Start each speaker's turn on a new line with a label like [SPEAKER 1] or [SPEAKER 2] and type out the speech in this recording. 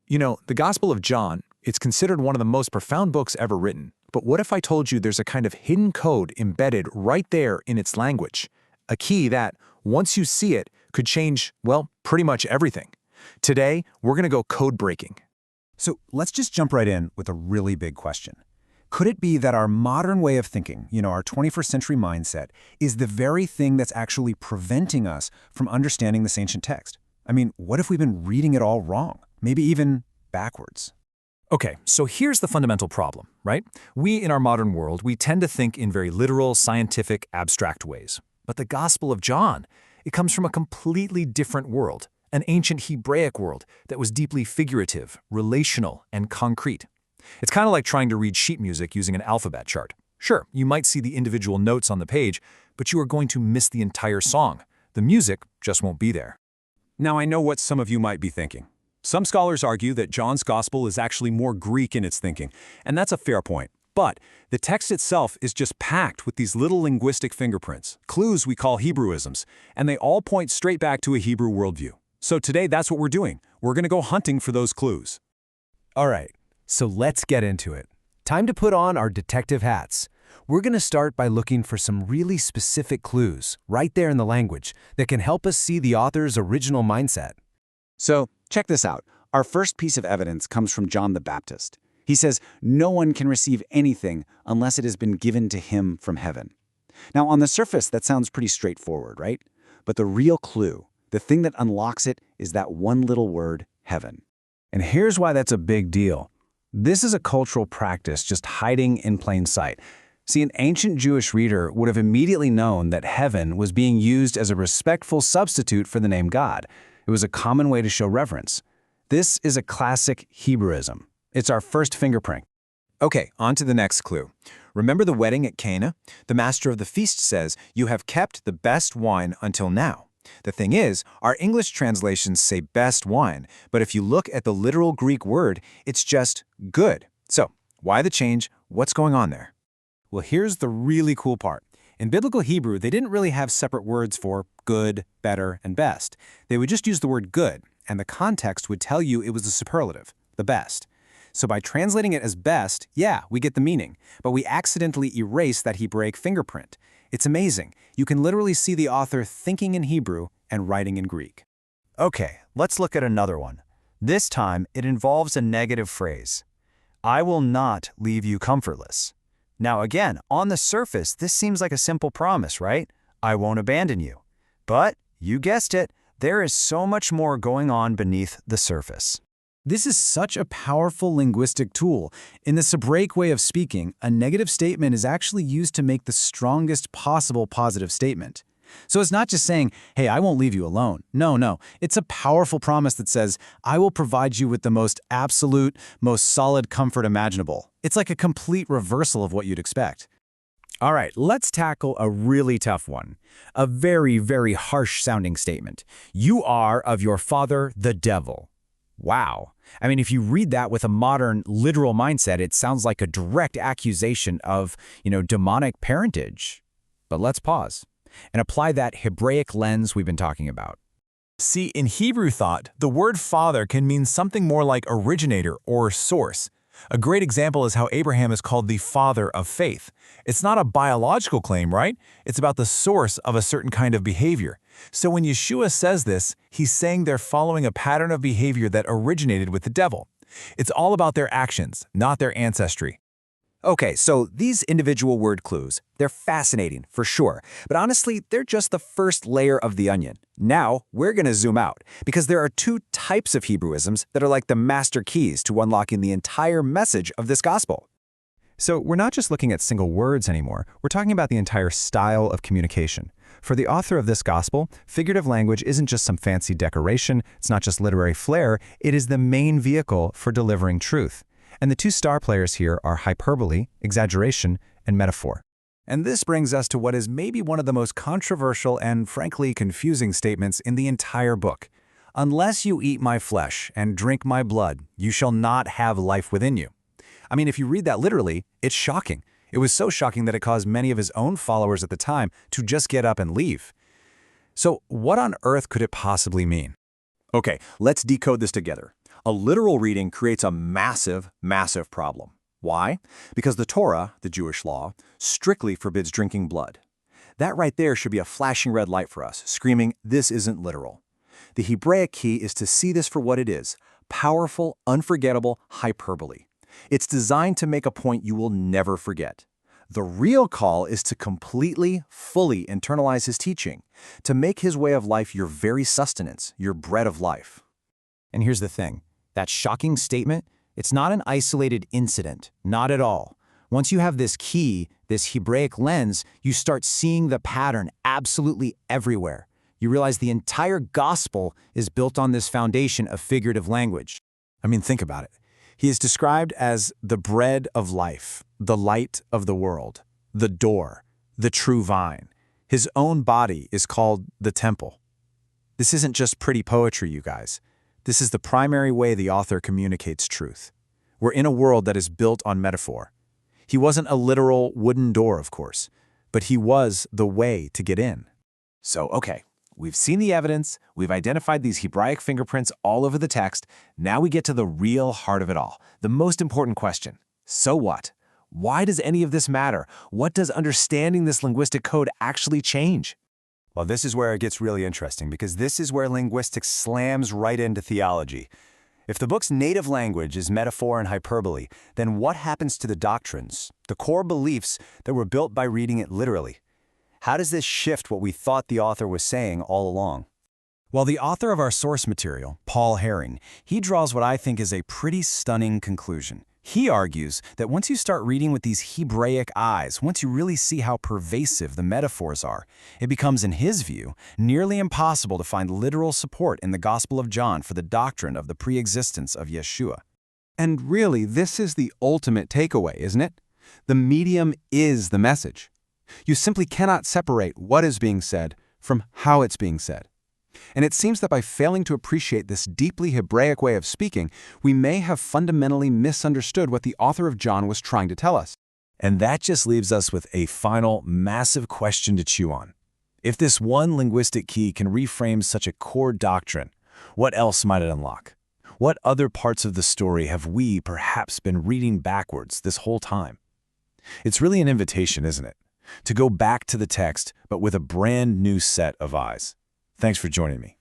[SPEAKER 1] You know, the Gospel of John, it's considered one of the most profound books ever written. But what if I told you there's a kind of hidden code embedded right there in its language? A key that, once you see it, could change, well, pretty much everything. Today, we're going to go code breaking.
[SPEAKER 2] So let's just jump right in with a really big question. Could it be that our modern way of thinking, our 21st century mindset, is the very thing that's actually preventing us from understanding this ancient text? I mean, what if we've been reading it all wrong? Maybe even backwards.
[SPEAKER 1] Okay, so here's the fundamental problem, right? We, in our modern world, we tend to think in very literal, scientific, abstract ways. But the Gospel of John, it comes from a completely different world, an ancient Hebraic world that was deeply figurative, relational, and concrete. It's kind of like trying to read sheet music using an alphabet chart. Sure, you might see the individual notes on the page, but you are going to miss the entire song. The music just won't be there.
[SPEAKER 3] Now I know what some of you might be thinking. Some scholars argue that John's Gospel is actually more Greek in its thinking, and that's a fair point. But the text itself is just packed with these little linguistic fingerprints, clues we call Hebrewisms, and they all point straight back to a Hebrew worldview. So today that's what we're doing. We're going to go hunting for those clues.
[SPEAKER 4] All right, so let's get into it. Time to put on our detective hats. We're going to start by looking for some really specific clues right there in the language that can help us see the author's original mindset.
[SPEAKER 5] So, check this out. Our first piece of evidence comes from John the Baptist. He says, "No one can receive anything unless it has been given to him from heaven." Now, on the surface, that sounds pretty straightforward, right? But the real clue, the thing that unlocks it, is that one little word, heaven.
[SPEAKER 2] And here's why that's a big deal. This is a cultural practice just hiding in plain sight. See, an ancient Jewish reader would have immediately known that heaven was being used as a respectful substitute for the name God. It was a common way to show reverence. This is a classic Hebrewism. It's our first fingerprint.
[SPEAKER 6] Okay, on to the next clue. Remember the wedding at Cana? The master of the feast says, "You have kept the best wine until now." The thing is, our English translations say best wine, but if you look at the literal Greek word, it's just good. So, why the change? What's going on there?
[SPEAKER 4] Well, here's the really cool part. In biblical Hebrew, they didn't really have separate words for good, better, and best. They would just use the word good, and the context would tell you it was the superlative, the best. So by translating it as best, yeah, we get the meaning, but we accidentally erase that Hebraic fingerprint. It's amazing. You can literally see the author thinking in Hebrew and writing in Greek.
[SPEAKER 7] Okay, let's look at another one. This time, it involves a negative phrase. "I will not leave you comfortless." Now again, on the surface, this seems like a simple promise, right? I won't abandon you. But, you guessed it, there is so much more going on beneath the surface.
[SPEAKER 2] This is such a powerful linguistic tool. In this Hebraic way of speaking, a negative statement is actually used to make the strongest possible positive statement. So it's not just saying, hey, I won't leave you alone. No. It's a powerful promise that says, I will provide you with the most absolute, most solid comfort imaginable. It's like a complete reversal of what you'd expect.
[SPEAKER 4] All right, let's tackle a really tough one. A very, very harsh-sounding statement. You are of your father, the devil. Wow. I mean, if you read that with a modern, literal mindset, it sounds like a direct accusation of, demonic parentage. But let's pause and apply that Hebraic lens we've been talking about.
[SPEAKER 1] See, in Hebrew thought, the word father can mean something more like originator or source. A great example is how Abraham is called the father of faith. It's not a biological claim, right? It's about the source of a certain kind of behavior. So when Yeshua says this, he's saying they're following a pattern of behavior that originated with the devil. It's all about their actions, not their ancestry.
[SPEAKER 6] Okay, so these individual word clues, they're fascinating, for sure. But honestly, they're just the first layer of the onion. Now, we're going to zoom out, because there are two types of Hebrewisms that are like the master keys to unlocking the entire message of this gospel.
[SPEAKER 4] So we're not just looking at single words anymore, we're talking about the entire style of communication. For the author of this gospel, figurative language isn't just some fancy decoration, it's not just literary flair, it is the main vehicle for delivering truth. And the two star players here are hyperbole, exaggeration, and metaphor.
[SPEAKER 1] And this brings us to what is maybe one of the most controversial and frankly confusing statements in the entire book. Unless you eat my flesh and drink my blood, you shall not have life within you. I mean, if you read that literally, it's shocking. It was so shocking that it caused many of his own followers at the time to just get up and leave. So what on earth could it possibly mean?
[SPEAKER 3] Okay, let's decode this together. A literal reading creates a massive, massive problem. Why? Because the Torah, the Jewish law, strictly forbids drinking blood. That right there should be a flashing red light for us, screaming, this isn't literal. The Hebraic key is to see this for what it is, powerful, unforgettable hyperbole. It's designed to make a point you will never forget. The real call is to completely, fully internalize his teaching, to make his way of life your very sustenance, your bread of life.
[SPEAKER 2] And here's the thing. That shocking statement, it's not an isolated incident, not at all. Once you have this key, this Hebraic lens, you start seeing the pattern absolutely everywhere. You realize the entire gospel is built on this foundation of figurative language.
[SPEAKER 4] I mean, think about it. He is described as the bread of life, the light of the world, the door, the true vine. His own body is called the temple. This isn't just pretty poetry, you guys. This is the primary way the author communicates truth. We're in a world that is built on metaphor. He wasn't a literal wooden door, of course, but he was the way to get in.
[SPEAKER 6] So, okay, we've seen the evidence, we've identified these Hebraic fingerprints all over the text, now we get to the real heart of it all, the most important question. So what? Why does any of this matter? What does understanding this linguistic code actually change?
[SPEAKER 7] Well, this is where it gets really interesting, because this is where linguistics slams right into theology. If the book's native language is metaphor and hyperbole, then what happens to the doctrines, the core beliefs that were built by reading it literally? How does this shift what we thought the author was saying all along? Well, the author of our source material, Paul Herring, he draws what I think is a pretty stunning conclusion. He argues that once you start reading with these Hebraic eyes, once you really see how pervasive the metaphors are, it becomes, in his view, nearly impossible to find literal support in the Gospel of John for the doctrine of the pre-existence of Yeshua.
[SPEAKER 4] And really, this is the ultimate takeaway, isn't it? The medium is the message. You simply cannot separate what is being said from how it's being said. And it seems that by failing to appreciate this deeply Hebraic way of speaking, we may have fundamentally misunderstood what the author of John was trying to tell us.
[SPEAKER 6] And that just leaves us with a final, massive question to chew on. If this one linguistic key can reframe such a core doctrine, what else might it unlock? What other parts of the story have we perhaps been reading backwards this whole time? It's really an invitation, isn't it? To go back to the text, but with a brand new set of eyes. Thanks for joining me.